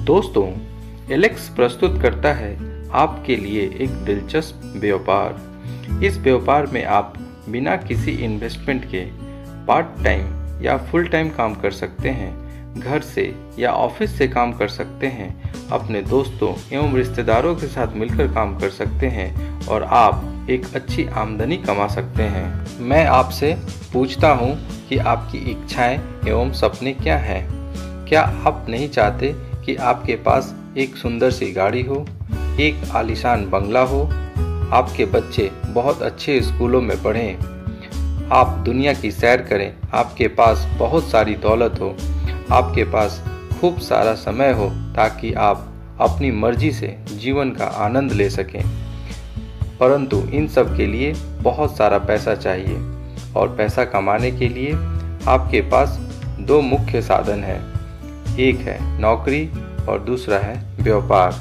दोस्तों, एलेक्स प्रस्तुत करता है आपके लिए एक दिलचस्प व्यापार। इस व्यापार में आप बिना किसी इन्वेस्टमेंट के पार्ट टाइम या फुल टाइम काम कर सकते हैं, घर से या ऑफिस से काम कर सकते हैं, अपने दोस्तों एवं रिश्तेदारों के साथ मिलकर काम कर सकते हैं और आप एक अच्छी आमदनी कमा सकते हैं। मैं आपसे पूछता हूँ कि आपकी इच्छाएं एवं सपने क्या हैं? क्या आप नहीं चाहते कि आपके पास एक सुंदर सी गाड़ी हो, एक आलीशान बंगला हो, आपके बच्चे बहुत अच्छे स्कूलों में पढ़ें, आप दुनिया की सैर करें, आपके पास बहुत सारी दौलत हो, आपके पास खूब सारा समय हो ताकि आप अपनी मर्जी से जीवन का आनंद ले सकें। परंतु इन सब के लिए बहुत सारा पैसा चाहिए और पैसा कमाने के लिए आपके पास दो मुख्य साधन हैं। एक है नौकरी और दूसरा है व्यापार।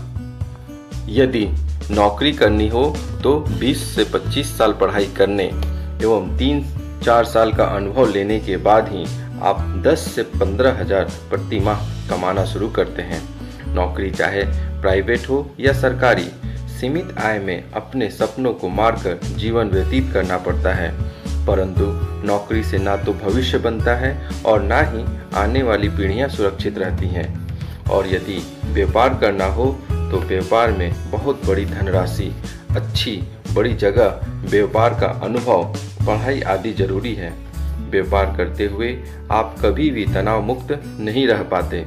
यदि नौकरी करनी हो तो 20 से 25 साल पढ़ाई करने एवं 3-4 साल का अनुभव लेने के बाद ही आप 10 से 15 हजार प्रति माह कमाना शुरू करते हैं। नौकरी चाहे प्राइवेट हो या सरकारी, सीमित आय में अपने सपनों को मारकर जीवन व्यतीत करना पड़ता है। परंतु नौकरी से ना तो भविष्य बनता है और ना ही आने वाली पीढ़ियां सुरक्षित रहती हैं। और यदि व्यापार करना हो तो व्यापार में बहुत बड़ी धनराशि, अच्छी बड़ी जगह, व्यापार का अनुभव, पढ़ाई आदि जरूरी है। व्यापार करते हुए आप कभी भी तनाव मुक्त नहीं रह पाते।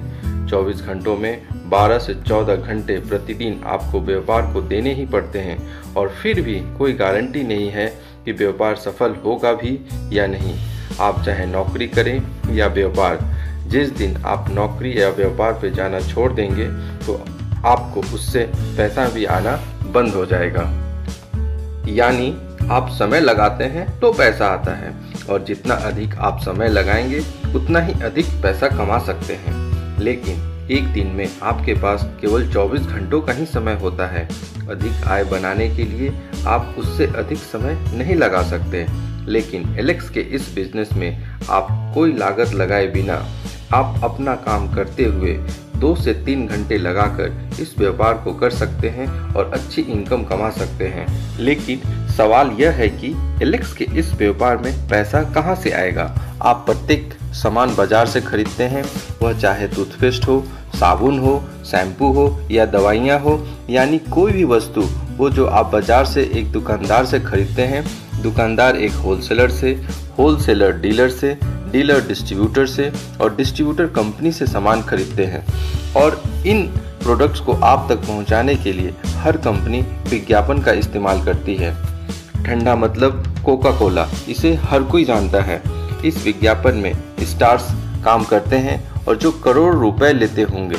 24 घंटों में 12 से 14 घंटे प्रतिदिन आपको व्यापार को देने ही पड़ते हैं और फिर भी कोई गारंटी नहीं है कि व्यापार सफल होगा भी या नहीं। आप चाहे नौकरी करें या व्यापार, जिस दिन आप नौकरी या व्यापार पे जाना छोड़ देंगे तो आपको उससे पैसा भी आना बंद हो जाएगा। यानी आप समय लगाते हैं तो पैसा आता है और जितना अधिक आप समय लगाएंगे उतना ही अधिक पैसा कमा सकते हैं। लेकिन एक दिन में आपके पास केवल 24 घंटों का ही समय होता है। अधिक आय बनाने के लिए आप उससे अधिक समय नहीं लगा सकते। लेकिन एलेक्स के इस बिजनेस में आप कोई लागत लगाए बिना आप अपना काम करते हुए 2 से 3 घंटे लगाकर इस व्यापार को कर सकते हैं और अच्छी इनकम कमा सकते हैं। लेकिन सवाल यह है कि एलेक्स के इस व्यापार में पैसा कहां से आएगा? आप प्रत्येक सामान बाजार से खरीदते हैं, वह चाहे टूथपेस्ट हो, साबुन हो, शैम्पू हो या दवाइयाँ हो, यानी कोई भी वस्तु वो जो आप बाजार से एक दुकानदार से खरीदते हैं, दुकानदार एक होलसेलर से, होलसेलर डीलर से, डीलर डिस्ट्रीब्यूटर से और डिस्ट्रीब्यूटर कंपनी से सामान खरीदते हैं। और इन प्रोडक्ट्स को आप तक पहुंचाने के लिए हर कंपनी विज्ञापन का इस्तेमाल करती है। ठंडा मतलब कोका कोला, इसे हर कोई जानता है। इस विज्ञापन में स्टार्स काम करते हैं और जो करोड़ रुपए लेते होंगे,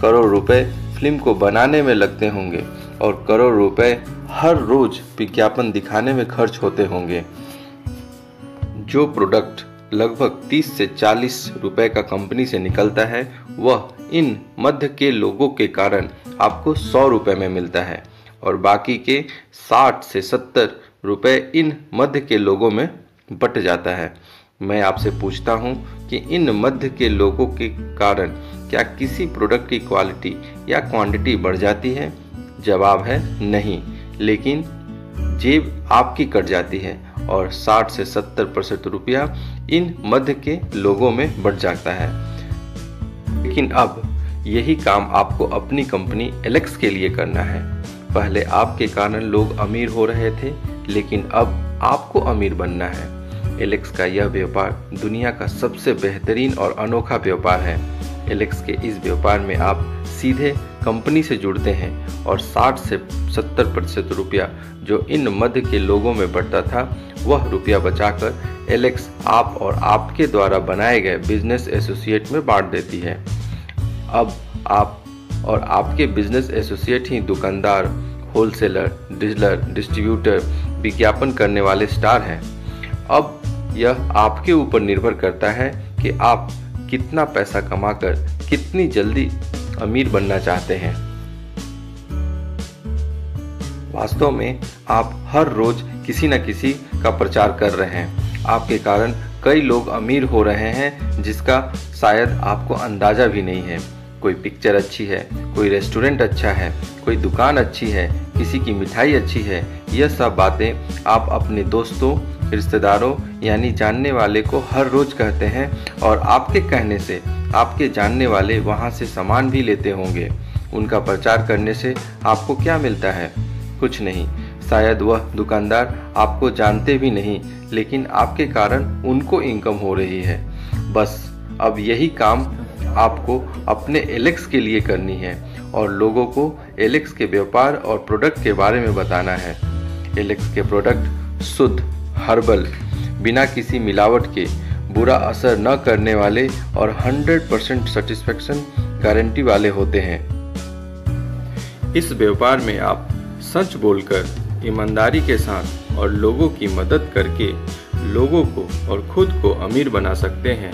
करोड़ रुपए फिल्म को बनाने में लगते होंगे और करोड़ रुपए हर रोज विज्ञापन दिखाने में खर्च होते होंगे। जो प्रोडक्ट लगभग 30 से 40 रुपए का कंपनी से निकलता है वह इन मध्य के लोगों के कारण आपको 100 रुपए में मिलता है और बाकी के 60 से 70 रुपए इन मध्य के लोगों में बट जाता है। मैं आपसे पूछता हूं कि इन मध्य के लोगों के कारण क्या किसी प्रोडक्ट की क्वालिटी या क्वांटिटी बढ़ जाती है? जवाब है नहीं, लेकिन जेब आपकी कट जाती है और 60 से 70% रुपया इन मध्य के लोगों में बढ़ जाता है। लेकिन अब यही काम आपको अपनी कंपनी एलेक्स के लिए करना है। पहले आपके कारण लोग अमीर हो रहे थे, लेकिन अब आपको अमीर बनना है। एलेक्स का यह व्यापार दुनिया का सबसे बेहतरीन और अनोखा व्यापार है। एलेक्स के इस व्यापार में आप सीधे कंपनी से जुड़ते हैं और 60 से 70% रुपया जो इन मध्य के लोगों में बढ़ता था वह रुपया बचाकर एलेक्स आप और आपके द्वारा बनाए गए बिजनेस एसोसिएट में बांट देती है। अब आप और आपके बिजनेस एसोसिएट ही दुकानदार, होलसेलर, डीलर, डिस्ट्रीब्यूटर, विज्ञापन करने वाले स्टार हैं। अब यह आपके ऊपर निर्भर करता है कि आप कितना पैसा कमाकर कितनी जल्दी अमीर बनना चाहते हैं। वास्तव में आप हर रोज किसी न किसी का प्रचार कर रहे हैं। आपके कारण कई लोग अमीर हो रहे हैं जिसका शायद आपको अंदाजा भी नहीं है। कोई पिक्चर अच्छी है, कोई रेस्टोरेंट अच्छा है, कोई दुकान अच्छी है, किसी की मिठाई अच्छी है, यह सब बातें आप अपने दोस्तों, रिश्तेदारों यानी जानने वाले को हर रोज़ कहते हैं और आपके कहने से आपके जानने वाले वहाँ से सामान भी लेते होंगे। उनका प्रचार करने से आपको क्या मिलता है? कुछ नहीं। शायद वह दुकानदार आपको जानते भी नहीं, लेकिन आपके कारण उनको इनकम हो रही है। बस अब यही काम आपको अपने एलेक्स के लिए करनी है और लोगों को एलेक्स के व्यापार और प्रोडक्ट के बारे में बताना है। एलेक्स के प्रोडक्ट शुद्ध, हर्बल, बिना किसी मिलावट के, बुरा असर न करने वाले और 100% सेटिस्फैक्शन गारंटी वाले होते हैं। इस व्यापार में आप सच बोलकर, ईमानदारी के साथ और लोगों की मदद करके लोगों को और खुद को अमीर बना सकते हैं।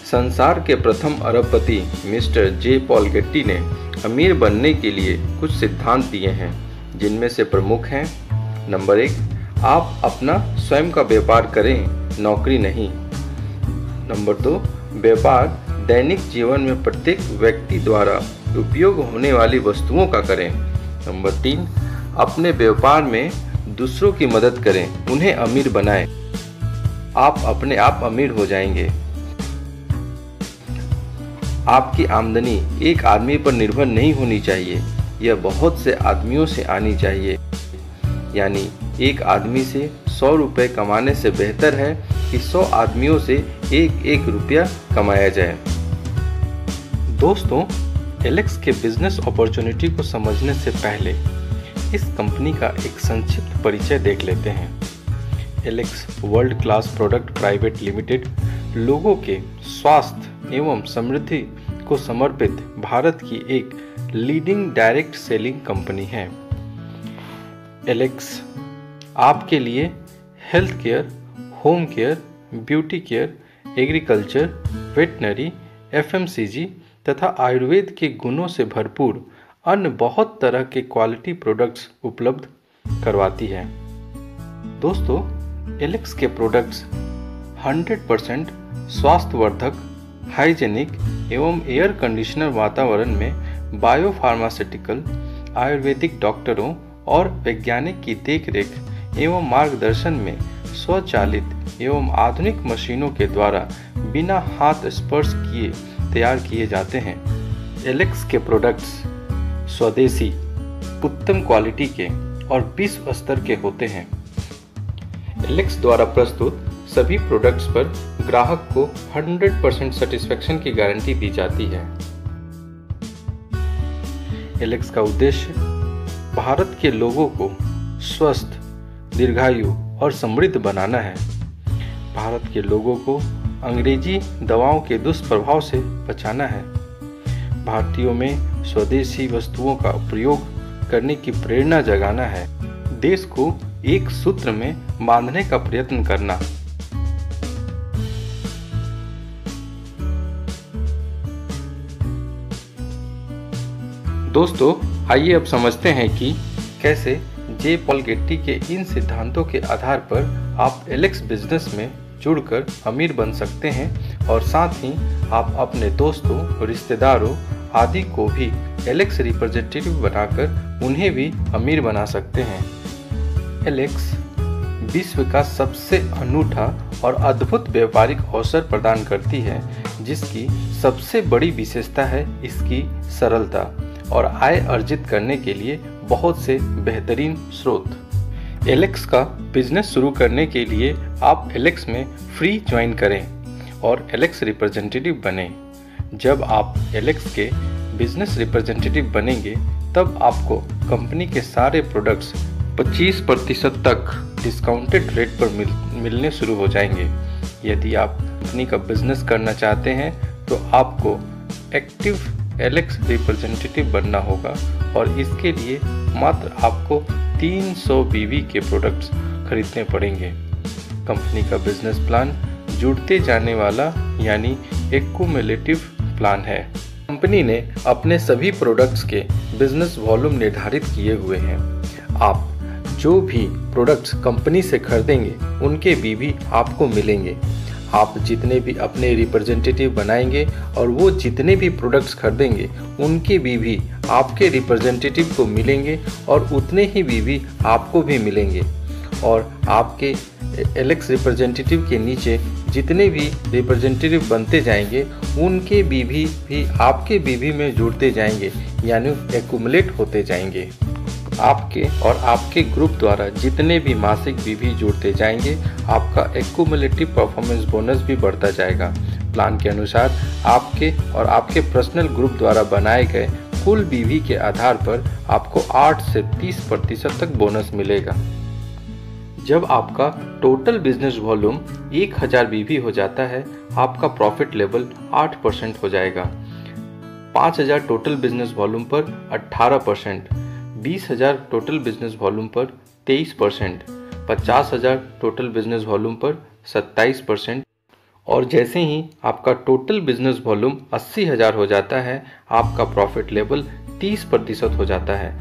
संसार के प्रथम अरबपति मिस्टर जे पॉल गेट्टी ने अमीर बनने के लिए कुछ सिद्धांत दिए हैं, जिनमें से प्रमुख हैं: नंबर 1, आप अपना स्वयं का व्यापार करें, नौकरी नहीं। नंबर 2, व्यापार दैनिक जीवन में प्रत्येक व्यक्ति द्वारा उपयोग होने वाली वस्तुओं का करें। नंबर 3, अपने व्यापार में दूसरों की मदद करें, उन्हें अमीर बनाएं। आप अपने आप अमीर हो जाएंगे। आपकी आमदनी एक आदमी पर निर्भर नहीं होनी चाहिए, यह बहुत से आदमियों से आनी चाहिए। यानी एक आदमी से 100 रुपये कमाने से बेहतर है कि 100 आदमियों से एक रुपया कमाया जाए। दोस्तों, एलेक्स के बिजनेस अपॉर्चुनिटी को समझने से पहले इस कंपनी का एक संक्षिप्त परिचय देख लेते हैं। Alex world class product private limited लोगों के स्वास्थ्य एवं समृद्धि को समर्पित भारत की एक लीडिंग डायरेक्ट सेलिंग कंपनी है। एलेक्स आपके लिए health care, home care, beauty care, agriculture, veterinary, FMCG तथा आयुर्वेद के गुणों से भरपूर अन्य बहुत तरह के क्वालिटी प्रोडक्ट्स उपलब्ध करवाती है। दोस्तों, एलेक्स के प्रोडक्ट्स 100% स्वास्थ्यवर्धक, हाइजेनिक एवं एयर कंडीशनर वातावरण में बायोफार्मास्यूटिकल, आयुर्वेदिक डॉक्टरों और वैज्ञानिक की देखरेख एवं मार्गदर्शन में स्वचालित एवं आधुनिक मशीनों के द्वारा बिना हाथ स्पर्श किए तैयार किए जाते हैं। एलेक्स के प्रोडक्ट्स स्वदेशी, उत्तम क्वालिटी के और विश्व स्तर के होते हैं। एलेक्स द्वारा प्रस्तुत सभी प्रोडक्ट्स पर ग्राहक को 100% सेटिस्फैक्शन की गारंटी दी जाती है। एलेक्स का उद्देश्य भारत के लोगों को स्वस्थ, दीर्घायु और समृद्ध बनाना है। भारत के लोगों को अंग्रेजी दवाओं के दुष्प्रभाव से बचाना है। भारतीयों में स्वदेशी वस्तुओं का प्रयोग करने की प्रेरणा जगाना है। देश को एक सूत्र में बांधने का प्रयत्न करना। दोस्तों, आइए अब समझते हैं कि कैसे जे पॉल गेट्टी के इन सिद्धांतों के आधार पर आप एलेक्स बिजनेस में जुड़कर अमीर बन सकते हैं और साथ ही आप अपने दोस्तों, रिश्तेदारों आदि को भी एलेक्स रिप्रेजेंटेटिव बनाकर उन्हें भी अमीर बना सकते हैं। एलेक्स विश्व का सबसे अनूठा और अद्भुत व्यापारिक अवसर प्रदान करती है, जिसकी सबसे बड़ी विशेषता है इसकी सरलता और आय अर्जित करने के लिए बहुत से बेहतरीन स्रोत। एलेक्स का बिजनेस शुरू करने के लिए आप एलेक्स में फ्री ज्वाइन करें और एलेक्स रिप्रेजेंटेटिव बने। जब आप एलेक्स के बिजनेस रिप्रेजेंटेटिव बनेंगे तब आपको कंपनी के सारे प्रोडक्ट्स 25% तक डिस्काउंटेड रेट पर मिलने शुरू हो जाएंगे। यदि आप कंपनी का बिजनेस करना चाहते हैं तो आपको एक्टिव एलेक्स रिप्रेजेंटेटिव बनना होगा और इसके लिए मात्र आपको 300 BV के प्रोडक्ट्स खरीदने पड़ेंगे। कंपनी का बिजनेस प्लान जुड़ते जाने वाला यानी एक्युमुलेटिव प्लान है। कंपनी ने अपने सभी प्रोडक्ट्स के बिजनेस वॉल्यूम निर्धारित किए हुए हैं। आप जो भी प्रोडक्ट्स कंपनी से खरीदेंगे उनके BV आपको मिलेंगे। आप जितने भी अपने रिप्रेजेंटेटिव बनाएंगे और वो जितने भी प्रोडक्ट्स खरीदेंगे उनके बीवी आपके रिप्रेजेंटेटिव को मिलेंगे और उतने ही बीवी आपको भी मिलेंगे। और आपके एलेक्स रिप्रेजेंटेटिव के नीचे जितने भी रिप्रेजेंटेटिव बनते जाएंगे उनके बीवी भी आपके बीवी में जुड़ते जाएंगे, यानी एक्युमुलेट होते जाएंगे। आपके और आपके ग्रुप द्वारा जितने भी मासिक बीवी जुड़ते जाएंगे आपका एक्युमुलेटिव परफॉर्मेंस बोनस भी बढ़ता जाएगा। प्लान के अनुसार आपके और आपके पर्सनल ग्रुप द्वारा बनाए गए कुल बीवी के आधार पर आपको 8 से 30% तक बोनस मिलेगा। जब आपका टोटल बिजनेस वॉल्यूम 1000 बीवी हो जाता है आपका प्रॉफिट लेवल 8% हो जाएगा। 5000 टोटल बिजनेस वॉल्यूम पर 18%, 20,000 टोटल बिजनेस वॉल्यूम पर 23%, 50,000 टोटल बिजनेस वॉल्यूम पर 27% और जैसे ही आपका टोटल बिजनेस वॉल्यूम 80,000 हो जाता है आपका प्रॉफिट लेवल 30% हो जाता है।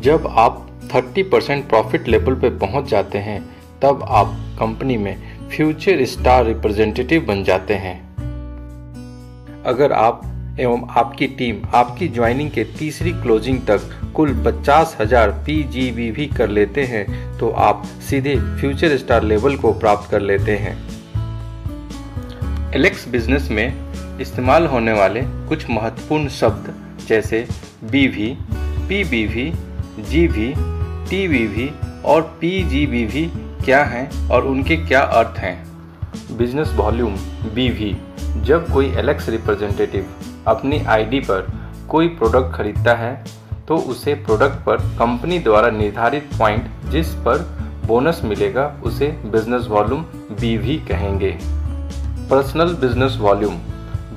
जब आप 30% प्रॉफिट लेवल पे पहुंच जाते हैं तब आप कंपनी में फ्यूचर स्टार रिप्रेजेंटेटिव बन जाते हैं। अगर आप एवं आपकी टीम आपकी ज्वाइनिंग के तीसरी क्लोजिंग तक कुल 50,000 PGBV कर लेते हैं तो आप सीधे फ्यूचर स्टार लेवल को प्राप्त कर लेते हैं। एलेक्स बिजनेस में इस्तेमाल होने वाले कुछ महत्वपूर्ण शब्द जैसे BV, PBV, GV, TBV और PGBV क्या हैं और उनके क्या अर्थ हैं। बिजनेस वॉल्यूम BV, जब कोई एलेक्स रिप्रेजेंटेटिव अपनी आईडी पर कोई प्रोडक्ट खरीदता है तो उसे प्रोडक्ट पर कंपनी द्वारा निर्धारित पॉइंट जिस पर बोनस मिलेगा उसे बिजनेस वॉल्यूम BV कहेंगे। पर्सनल बिजनेस वॉल्यूम,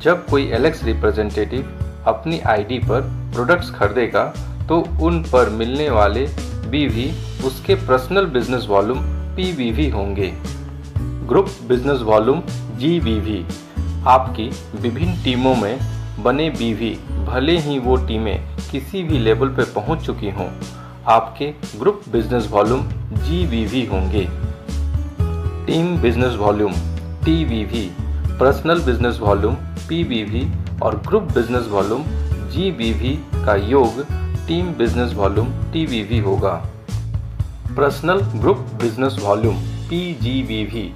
जब कोई एलेक्स रिप्रेजेंटेटिव अपनी आईडी पर प्रोडक्ट्स खरीदेगा तो उन पर मिलने वाले BV उसके पर्सनल बिजनेस वॉल्यूम PBV होंगे। ग्रुप बिजनेस वॉल्यूम GBV, आपकी विभिन्न टीमों में बने BV भले ही वो टीमें किसी भी लेवल पर पहुंच चुकी हों आपके ग्रुप बिजनेस वॉल्यूम GBV होंगे। Team business volume TBV, personal business volume PBV और ग्रुप बिजनेस वॉल्यूम GBV का योग टीम बिजनेस वॉल्यूम TBV होगा। Personal group business volume PGBV,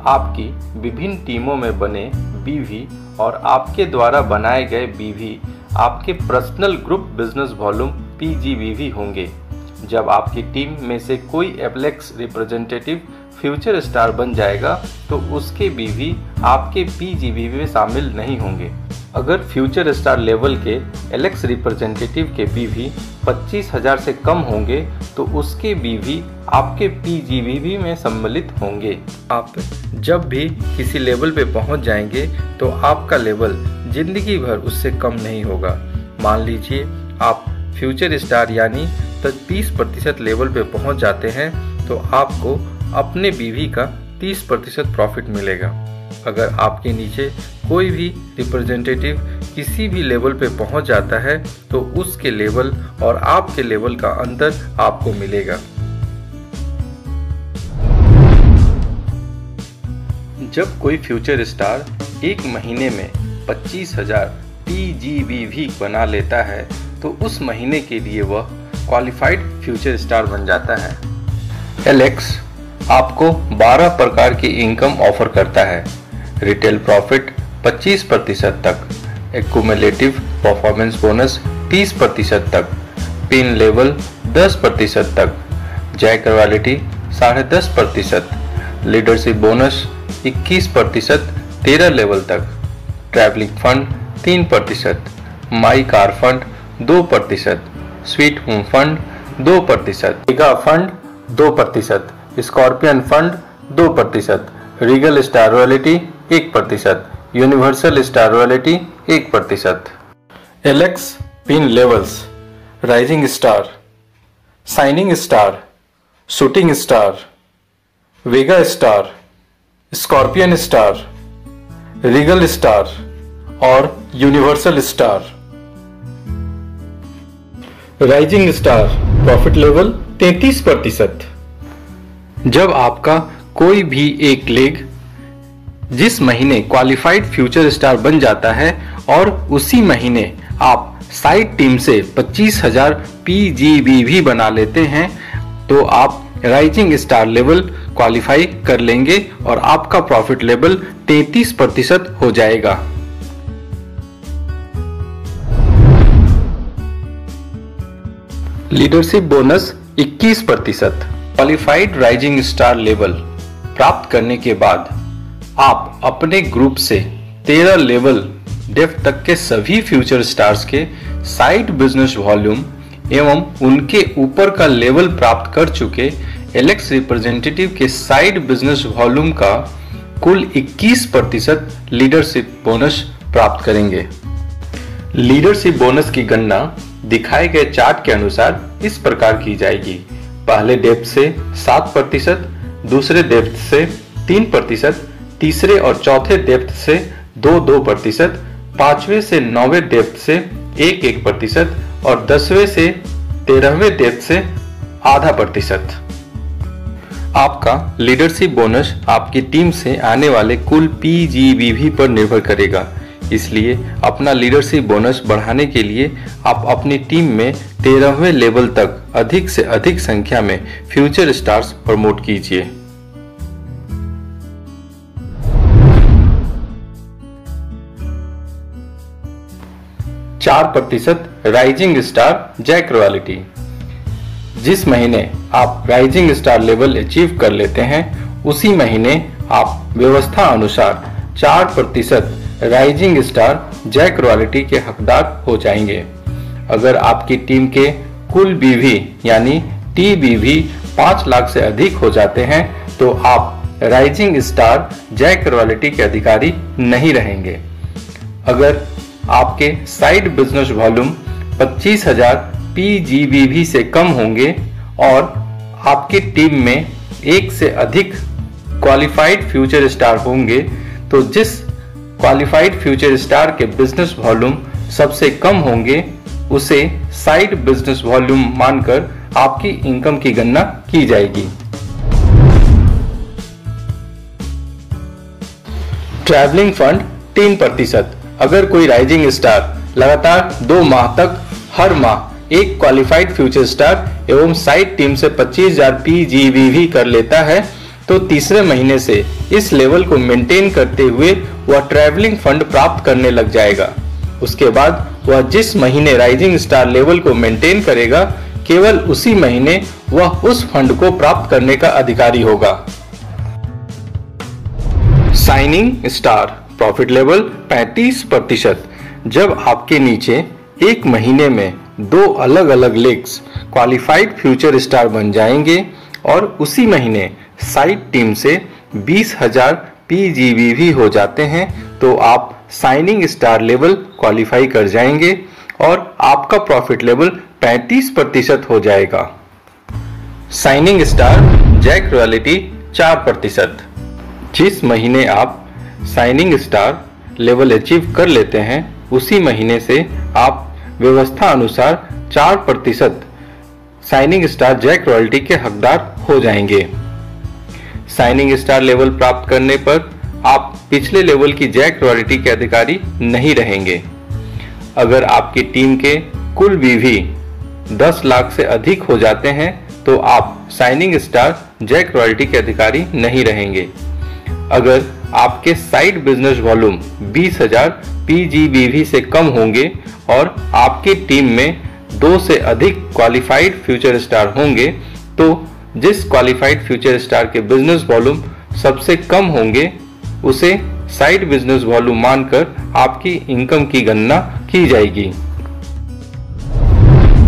आपकी विभिन्न टीमों में बने BV और आपके द्वारा बनाए गए BV आपके personal group business volume PGBV होंगे। जब आपकी टीम में से कोई एलेक्स रिप्रेजेंटेटिव फ्यूचर स्टार बन जाएगा तो उसके BV आपके PGBV में शामिल नहीं होंगे। अगर फ्यूचर स्टार लेवल के एलेक्स रिप्रेजेंटेटिव के BV 25,000 से कम होंगे तो उसके BV आपके PGBV में सम्मिलित होंगे। आप जब भी किसी लेवल पे पहुंच जाएंगे तो आपका लेवल जिंदगी भर उससे कम नहीं होगा। मान लीजिए आप फ्यूचर स्टार यानी 30% लेवल पे पहुंच जाते हैं तो आपको अपने BV का 30% प्रॉफिट मिलेगा। अगर आपके नीचे कोई भी रिप्रेजेंटेटिव किसी भी लेवल पे पहुंच जाता है तो उसके लेवल और आपके लेवल का अंतर आपको मिलेगा। जब कोई फ्यूचर स्टार एक महीने में 25,000 PGBV बना लेता है तो उस महीने के लिए वह क्वालिफाइड फ्यूचर स्टार बन जाता है। एलेक्स आपको 12 प्रकार की इनकम ऑफर करता है। रिटेल प्रॉफिट 25% तक, एक्युमुलेटिव परफॉर्मेंस बोनस 30% तक, पिन लेवल 10% तक, jack royalty 10.5%, leadership bonus 21% 13 level तक, travelling fund 3%, my car fund 2%, sweet home fund 2%, mega fund 2%, scorpion fund 2%, regal star royalty 1%, universal star royalty 1%। Alex pin levels: rising star, shining star, shooting star, Vega star, scorpion star, regal star और universal star. Rising star profit level 33%। जब आपका कोई भी एक leg जिस महीने qualified future star बन जाता है और उसी महीने आप साइड टीम से 25,000 PGB भी बना लेते हैं तो आप राइजिंग स्टार लेवल क्वालिफाई कर लेंगे और आपका प्रॉफिट लेवल 33% हो जाएगा। Leadership bonus 21%। Qualified rising star level प्राप्त करने के बाद आप अपने ग्रुप से 13 लेवल डेप्थ तक के सभी फ्यूचर स्टार्स के साइड बिजनेस वॉल्यूम एवं उनके ऊपर का लेवल प्राप्त कर चुके एलेक्स रिप्रेजेंटेटिव के साइड बिजनेस वॉल्यूम का कुल 21% लीडरशिप बोनस प्राप्त करेंगे। लीडरशिप बोनस की गणना दिखाए गए चार्ट के अनुसार इस प्रकार की जाएगी। पहले डेप्थ से 7%, दूसरे डेप्थ से 3%, तीसरे और चौथे डेप्थ से 2-2%, पांचवें से 9वें डेप्थ से 1-1% और 10वें से 13वें डेप्थ से 0.5%। आपका लीडरशिप बोनस आपकी टीम से आने वाले कुल PGBV पर निर्भर करेगा, इसलिए अपना लीडरशिप बोनस बढ़ाने के लिए आप अपनी टीम में 13वें लेवल तक अधिक से अधिक संख्या में फ्यूचर स्टार्स प्रमोट कीजिए। %4 राइजिंग स्टार जैक रॉयल्टी। जिस महीने आप राइजिंग स्टार लेवल अचीव कर लेते हैं उसी महीने आप व्यवस्था अनुसार 4% राइजिंग स्टार जैक रॉयल्टी के हकदार हो जाएंगे। अगर आपकी टीम के कुल BV यानी TBV 5 लाख से अधिक हो जाते हैं तो आप राइजिंग स्टार जैक रॉयल्टी के अधिकारी नहीं रहेंगे। अगर आपके साइड बिजनेस वॉल्यूम 25,000 PGBV से कम होंगे और आपकी टीम में एक से अधिक क्वालिफाइड फ्यूचर स्टार होंगे तो जिस क्वालिफाइड फ्यूचर स्टार के बिजनेस वॉल्यूम सबसे कम होंगे उसे साइड बिजनेस वॉल्यूम मानकर आपकी इनकम की गणना की जाएगी। Travelling fund 3%। अगर कोई राइजिंग स्टार लगातार 2 माह तक हर माह एक क्वालिफाइड फ्यूचर स्टार एवं साइड टीम से 25,000 PGBV कर लेता है तो तीसरे महीने से इस लेवल को मेंटेन करते हुए वह ट्रैवलिंग फंड प्राप्त करने लग जाएगा। उसके बाद वह जिस महीने राइजिंग स्टार लेवल को मेंटेन करेगा केवल उसी महीने वह उस फंड को प्राप्त करने का अधिकारी होगा। Signing star profit level 35%। जब आपके नीचे एक महीने में 2 अलग अलग लेग्स क्वालिफाइड फ्यूचर स्टार बन जाएंगे और उसी महीने साइड टीम से 20,000 PGBV हो जाते हैं तो आप साइनिंग स्टार लेवल क्वालिफाई कर जाएंगे और आपका प्रॉफिट लेवल 35% हो जाएगा। Signing star jack royalty 4%। जिस महीने आप साइनिंग स्टार लेवल अचीव कर लेते हैं उसी महीने से आप व्यवस्था अनुसार 4% साइनिंग स्टार जैक रॉयल्टी के हकदार हो जाएंगे। साइनिंग स्टार लेवल प्राप्त करने पर आप पिछले लेवल की जैक रॉयल्टी के अधिकारी नहीं रहेंगे। अगर आपकी टीम के कुल BV 10 लाख से अधिक हो जाते हैं तो आप साइनिंग स्टार जैक रॉयल्टी के अधिकारी नहीं रहेंगे। अगर आपके साइड बिजनेस वॉल्यूम 20,000 PGBV से कम होंगे और आपकी टीम में 2 से अधिक क्वालिफाइड फ्यूचर स्टार होंगे तो जिस क्वालिफाइड फ्यूचर स्टार के बिजनेस वॉल्यूम सबसे कम होंगे उसे साइड बिजनेस वॉल्यूम मानकर आपकी इनकम की गणना की जाएगी।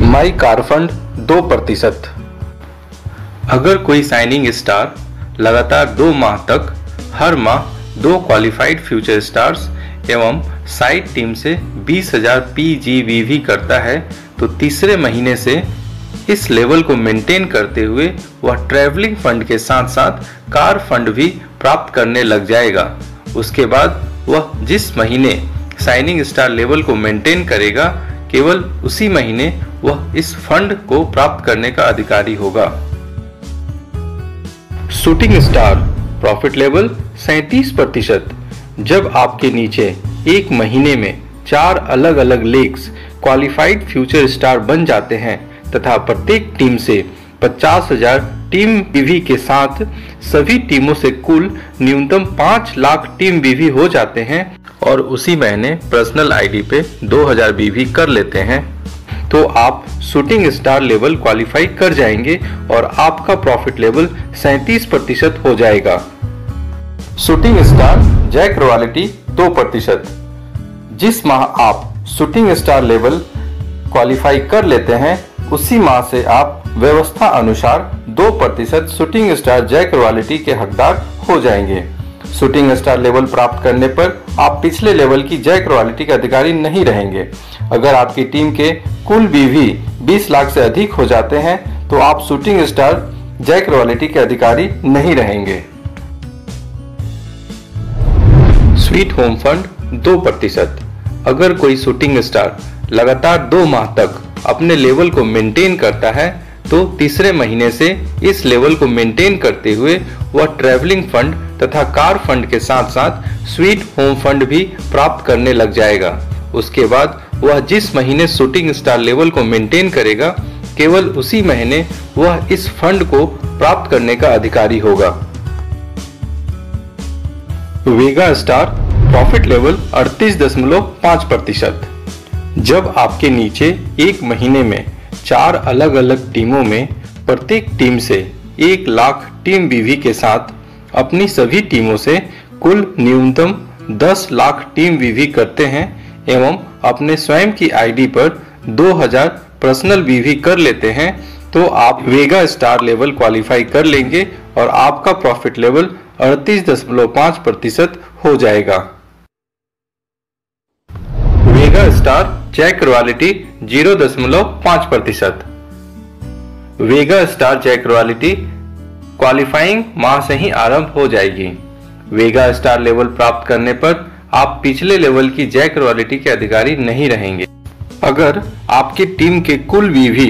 माई कार फंड 2%। अगर कोई साइनिंग स्टार लगातार 2 माह तक हर माह 2 क्वालिफाइड फ्यूचर स्टार्स एवं साइड टीम से 20,000 PGBV करता है तो तीसरे महीने से इस लेवल को मेंटेन करते हुए वह ट्रैवलिंग फंड के साथ साथ कार फंड भी प्राप्त करने लग जाएगा। उसके बाद वह जिस महीने साइनिंग स्टार लेवल को मेंटेन करेगा केवल उसी महीने वह इस फंड को प्राप्त करने का अधिकारी होगा। Shooting star profit level 37%। जब आपके नीचे एक महीने में 4 अलग अलग लीग्स क्वालिफाइड फ्यूचर स्टार बन जाते हैं तथा प्रत्येक टीम से 50,000 टीम बीवी के साथ सभी टीमों से कुल न्यूनतम 5 लाख टीम बीवी हो जाते हैं और उसी महीने पर्सनल आईडी पे 2000 बीवी कर लेते हैं, तो आप शूटिंग स्टार लेवल क्वालिफाई कर जाएंगे और आपका प्रॉफिट लेवल 37% हो जाएगा। Shooting star jack royalty 2%। जिस माह आप शूटिंग स्टार लेवल क्वालिफाई कर लेते हैं उसी माह से आप व्यवस्था अनुसार 2% शूटिंग स्टार जैक रॉयल्टी के हकदार हो जाएंगे। शूटिंग स्टार लेवल प्राप्त करने पर आप पिछले लेवल की जैक रॉयल्टी के अधिकारी नहीं रहेंगे। अगर आपकी टीम के कुल बीवी 20 लाख से अधिक हो जाते हैं तो आप शूटिंग स्टार जैक रॉयल्टी के अधिकारी नहीं रहेंगे। Sweet home fund 2%। अगर कोई शूटिंग स्टार लगातार 2 माह तक अपने लेवल को मेंटेन करता है तो तीसरे महीने से इस लेवल को मेंटेन करते हुए वह ट्रैवलिंग फंड तथा कार फंड के साथ साथ स्वीट होम फंड भी प्राप्त करने लग जाएगा। उसके बाद वह जिस महीने शूटिंग स्टार लेवल को मेंटेन करेगा केवल उसी महीने वह इस फंड को प्राप्त करने का अधिकारी होगा। वेगा स्टार प्रॉफिट लेवल 38.5%। जब आपके नीचे एक महीने में 4 अलग अलग टीमों में प्रत्येक टीम से 1 लाख टीम बीवी के साथ अपनी सभी टीमों से कुल न्यूनतम 10 लाख टीम बीवी करते हैं एवं अपने स्वयं की आईडी पर 2000 पर्सनल बीवी कर लेते हैं तो आप वेगा स्टार लेवल क्वालिफाई कर लेंगे और आपका प्रॉफिट लेवल 38.5% हो जाएगा। वेगा स्टार जैक रॉयल्टी 0.5%। वेगा स्टार जैक रॉयल्टी क्वालिफाइंग माह से ही आरंभ हो जाएगी। वेगा स्टार लेवल प्राप्त करने पर आप पिछले लेवल की जैक रॉयल्टी के अधिकारी नहीं रहेंगे। अगर आपकी टीम के कुल बीवी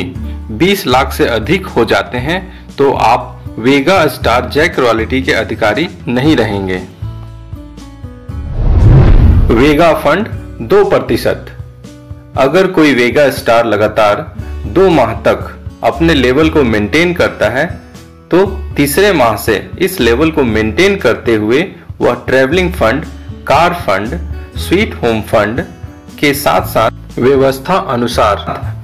20 लाख से अधिक हो जाते हैं तो आप वेगा स्टार जैक रॉयल्टी के अधिकारी नहीं रहेंगे। वेगा फंड 2%। अगर कोई वेगा स्टार लगातार 2 माह तक अपने लेवल को मेंटेन करता है तो तीसरे माह से इस लेवल को मेंटेन करते हुए वह travelling fund, car fund, sweet home fund के साथ साथ व्यवस्था अनुसार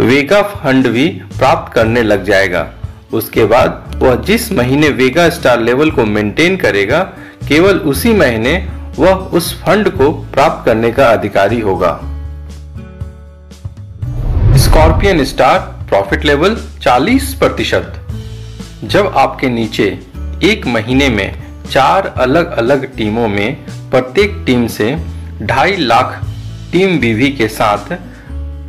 वेगा फंड भी प्राप्त करने लग जाएगा। उसके बाद वह जिस महीने वेगा स्टार लेवल को मेंटेन करेगा केवल उसी महीने वह उस फंड को प्राप्त करने का अधिकारी होगा। Scorpion star profit level 40%। जब आपके नीचे एक महीने में 4 अलग अलग टीमों में प्रत्येक टीम से 2.5 लाख टीम बीवी के साथ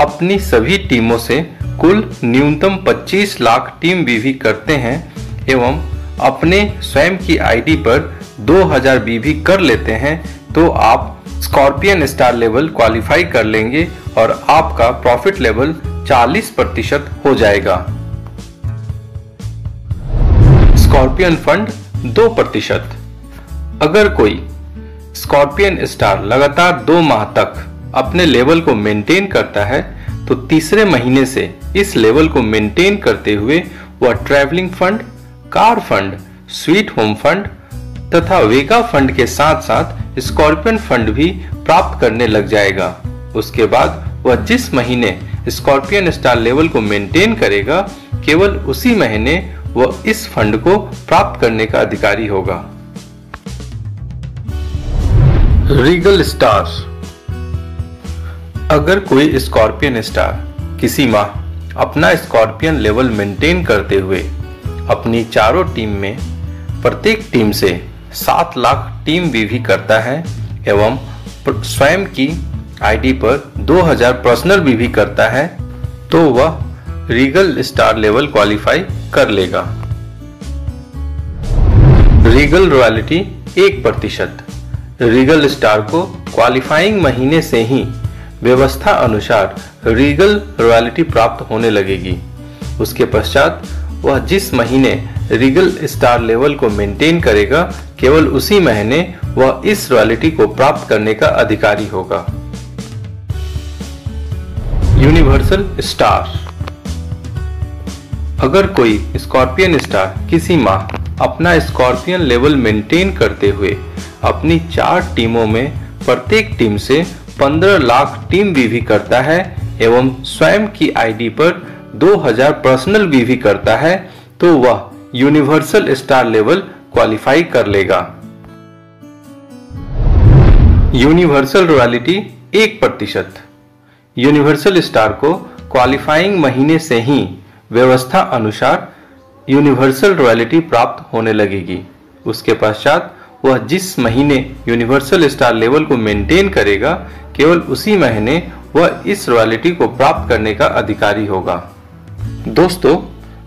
अपनी सभी टीमों से कुल न्यूनतम 25 लाख टीम बीवी करते हैं एवं अपने स्वयं की आईडी पर 2000 बीवी कर लेते हैं तो आप स्कॉर्पियन स्टार लेवल क्वालिफाई कर लेंगे और आपका प्रॉफिट लेवल 40% हो जाएगा। Scorpion fund 2%। अगर कोई स्कॉर्पियन स्टार लगातार 2 माह तक अपने लेवल को मेंटेन करता है तो तीसरे महीने से इस लेवल को मेंटेन करते हुए वह travelling fund, car fund, sweet home fund तथा वेगा फंड के साथ साथ स्कॉर्पियन फंड भी प्राप्त करने लग जाएगा। उसके बाद वह जिस महीने स्कॉर्पियन स्टार लेवल को मेंटेन करेगा केवल उसी महीने वह इस फंड को प्राप्त करने का अधिकारी होगा। Regal star. अगर कोई स्कॉर्पियन स्टार किसी माह अपना स्कॉर्पियन लेवल मेंटेन करते हुए अपनी चारों टीम में प्रत्येक टीम से 7 लाख टीम बीवी करता है एवं स्वयं की आईडी पर 2000 पर्सनल बीवी करता है तो वह रीगल स्टार लेवल क्वालिफाई कर लेगा। Regal royalty 1%। रीगल स्टार को क्वालिफाइंग महीने से ही व्यवस्था अनुसार रीगल रॉयल्टी प्राप्त होने लगेगी। उसके पश्चात वह जिस महीने रीगल स्टार लेवल को मेंटेन करेगा केवल उसी महीने वह इस रॉयल्टी को प्राप्त करने का अधिकारी होगा। Universal star. अगर कोई स्कॉर्पियन स्टार किसी माह अपना स्कॉर्पियन लेवल मेंटेन करते हुए अपनी 4 टीमों में प्रत्येक टीम से 15 लाख टीम वीवी करता है एवं स्वयं की आईडी पर 2000 पर्सनल वीवी करता है तो वह यूनिवर्सल स्टार लेवल क्वालिफाई कर लेगा। Universal royalty 1%। यूनिवर्सल स्टार को क्वालिफाइंग महीने से ही व्यवस्था अनुसार यूनिवर्सल रॉयल्टी प्राप्त होने लगेगी। उसके पश्चात वह जिस महीने यूनिवर्सल स्टार लेवल को मेंटेन करेगा केवल उसी महीने वह इस रॉयल्टी को प्राप्त करने का अधिकारी होगा। दोस्तों,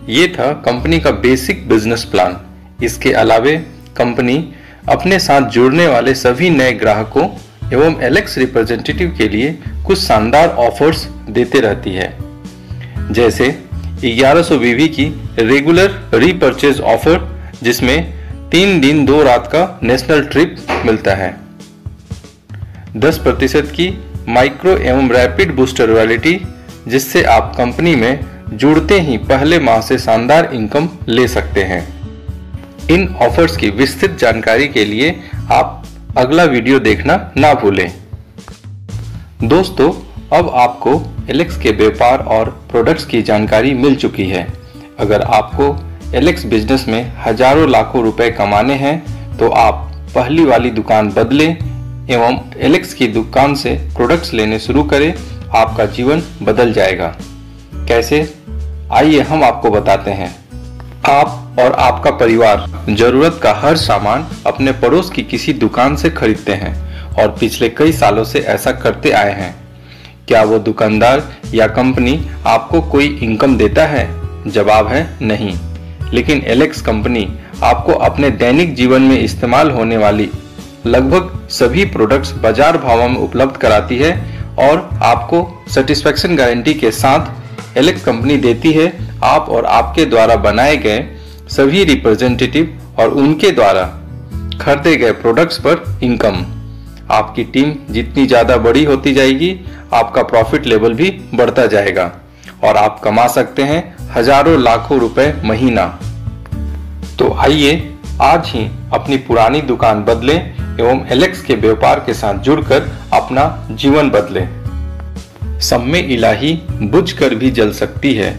ये था कंपनी का बेसिक बिजनेस प्लान। इसके अलावे कंपनी अपने साथ जुड़ने वाले सभी नए ग्राहकों एवं एलेक्स रिप्रेजेंटेटिव के लिए कुछ शानदार ऑफर्स देते रहती है, जैसे 1100 वीवी की रेगुलर रीपर्चेज ऑफर जिसमें 3 दिन 2 रात का नेशनल ट्रिप मिलता है, 10% की माइक्रो एवं रैपिड बूस्टर रॉयल्टी जिससे आप कंपनी में जुड़ते ही पहले माह से शानदार इनकम ले सकते हैं। इन ऑफर्स की विस्तृत जानकारी के लिए आप अगला वीडियो देखना ना भूलें। दोस्तों, अब आपको एलेक्स के व्यापार और प्रोडक्ट्स की जानकारी मिल चुकी है। अगर आपको एलेक्स बिजनेस में हजारों लाखों रुपए कमाने हैं तो आप पहली वाली दुकान बदलें एवं एलेक्स की दुकान से प्रोडक्ट्स लेने शुरू करें। आपका जीवन बदल जाएगा। कैसे? आइए हम आपको बताते हैं। आप और आपका परिवार जरूरत का हर सामान अपने पड़ोस की किसी दुकान से खरीदते हैं और पिछले कई सालों से ऐसा करते आए हैं। क्या वो दुकानदार या कंपनी आपको कोई इनकम देता है? जवाब है नहीं। लेकिन एलेक्स कंपनी आपको अपने दैनिक जीवन में इस्तेमाल होने वाली लगभग सभी प्रोडक्ट्स बाजार भाव में उपलब्ध कराती है और आपको सेटिस्फैक्शन गारंटी के साथ एलेक्स कंपनी देती है आप और आपके द्वारा बनाए गए सभी रिप्रेजेंटेटिव और उनके द्वारा खरीदे गए प्रोडक्ट्स पर इनकम। आपकी टीम जितनी ज्यादा बड़ी होती जाएगी आपका प्रॉफिट लेवल भी बढ़ता जाएगा और आप कमा सकते हैं हजारों लाखों रुपए महीना। तो आइए आज ही अपनी पुरानी दुकान बदलें एवं एलेक्स के व्यापार के साथ जुड़कर अपना जीवन बदलें। सम्मे इलाही बुझ कर भी जल सकती है,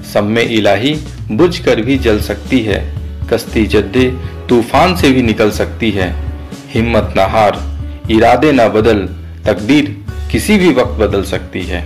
सम्मे इलाही बुझ कर भी जल सकती है, कश्ती जद्दे तूफान से भी निकल सकती है। हिम्मत ना हार, इरादे ना बदल, तकदीर किसी भी वक्त बदल सकती है।